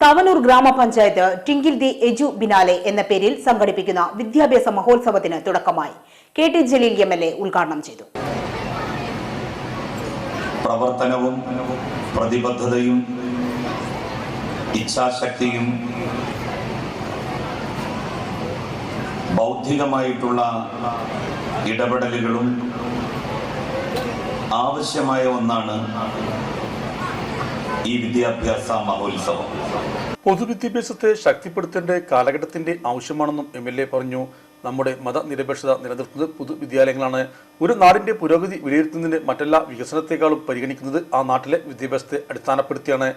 തവനൂർ ഗ്രാമപഞ്ചായത്ത് ടിങ്കിൽ the എജു biennale എന്ന പേരിൽ സംഘടിപ്പിക്കുന്ന വിദ്യാഭ്യാസ മഹോത്സവത്തിന് തുടക്കമായി. KT ജലീൽ MLA ഉദ്ഘാടനം ചെയ്തു. പ്രവർത്തനവും പ്രതിബദ്ധതയും ഇച്ഛാശക്തിയും ബൗദ്ധികമായിട്ടുള്ള ഇടപെടലുകളും ആവശ്യമായ ഒന്നാണ് ഈ വിദ്യാഭ്യാസ മഹോത്സവം. പൊതുവിദ്യാഭ്യാസത്തെ ശക്തിപ്പെടുത്തേണ്ട കാലഘട്ടത്തിന്റെ ആവശ്യമാണെന്നും MLA പറഞ്ഞു. നമ്മുടെ മതനിരപേക്ഷത നിലനിർത്തുന്നത് പൊതുവിദ്യാലയങ്ങളാണ്. ഒരു നാടിന്റെ പുരോഗതി വിലയിരുത്തുന്നതിന് മറ്റെല്ലാ വികസനത്തെക്കാളും പരിഗണിക്കുന്നത് ആ നാട്ടിലെ വിദ്യാഭ്യാസത്തെ അടിസ്ഥാനപ്പെടുത്തിയാണ്.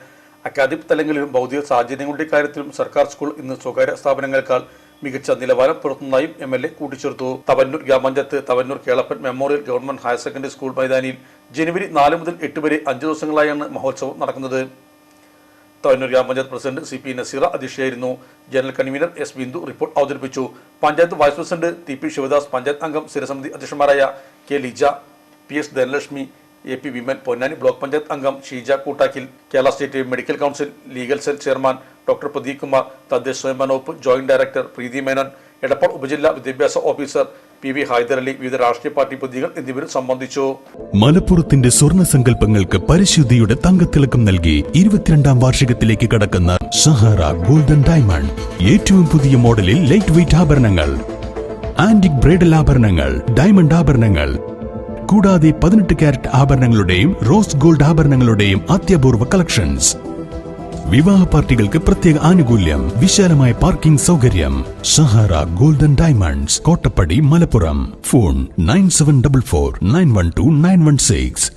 അക്കാദമിക് തലങ്ങളിലും ഭൗതിക സാഹചര്യങ്ങളുടെ കാര്യത്തിലും സർക്കാർ സ്കൂൾ ഇന്ന് സ്വകാര്യ സ്ഥാപനങ്ങളെക്കാൾ മികച്ച നിലവാരം പുലർത്തുന്നതായും MLA കൂട്ടിച്ചേർത്തു. തവന്നൂർ ഗ്രാമപഞ്ചായത്ത് Thavanur Kelappan memorial government higher secondary school മൈതാനിയിൽ ജനുവരി 4 മുതൽ 8 വരെ 5 ദിവസങ്ങളായാണ് മഹോത്സവം നടക്കുന്നത്. തവന്നൂർ ഗ്രാമപഞ്ചായത്ത് പ്രസിഡന്റ് CP നസീറ അധ്യക്ഷയായിരുന്നു. General convener S Bindu report അവതരിപ്പിച്ചു. Panchayat vice president TP Sivadas, panchayat അംഗം സ്ഥിരസമിതി അധ്യക്ഷന്മാരായ K Lija, PS Dhanalakshmi, AP Viman, Ponnani block panchayat അംഗം Sheeja Koottakkil, Kerala state medical council legal cell chairman doctor Pradeep Kumar, തദ്ദേശ സ്വയംഭരണ വകുപ്പ് ജോയിന്റ് ഡയറക്ടർ പ്രീതി മേനോൻ, എടപ്പാൾ ഉപജില്ലാ വിദ്യാഭ്യാസ ഓഫീസർ PV ഹൈദർ അലി, വിവിധ രാഷ്ട്രീയ പാർട്ടി പ്രതിനിധികൾ എന്നിവരും സംബന്ധിച്ചു. മലപ്പുറത്തിന്റെ സ്വർണ്ണ സങ്കല്പങ്ങൾക്ക് പരിശുദ്ധിയുടെ തങ്കത്തിളക്കം നൽകി 22ാം വാർഷികത്തിലേക്ക് കടക്കുന്ന സഹാറ ഗോൾഡൻ ഡയമണ്ട്. ഏറ്റവും പുതിയ മോഡലിൽ ലൈറ്റ് വെയ്റ്റ് ആഭരണങ്ങൾ, ആന്റിക് ബ്രൈഡൽ ആഭരണങ്ങൾ, ഡയമണ്ട് ആഭരണങ്ങൾ കൂടാതെ 18 കാരറ്റ് ആഭരണങ്ങളുടെയും റോസ് ഗോൾഡ് ആഭരണങ്ങളുടെയും അത്യപൂർവ കളക്ഷൻസ്. വിവാഹ പാർട്ടികൾക്ക് പ്രത്യേക ആനുകൂല്യം, വിശാലമായ പാർക്കിംഗ് സൗകര്യം. Sahara golden diamonds, Kottappadi, Malappuram. Phone 9744 912 916.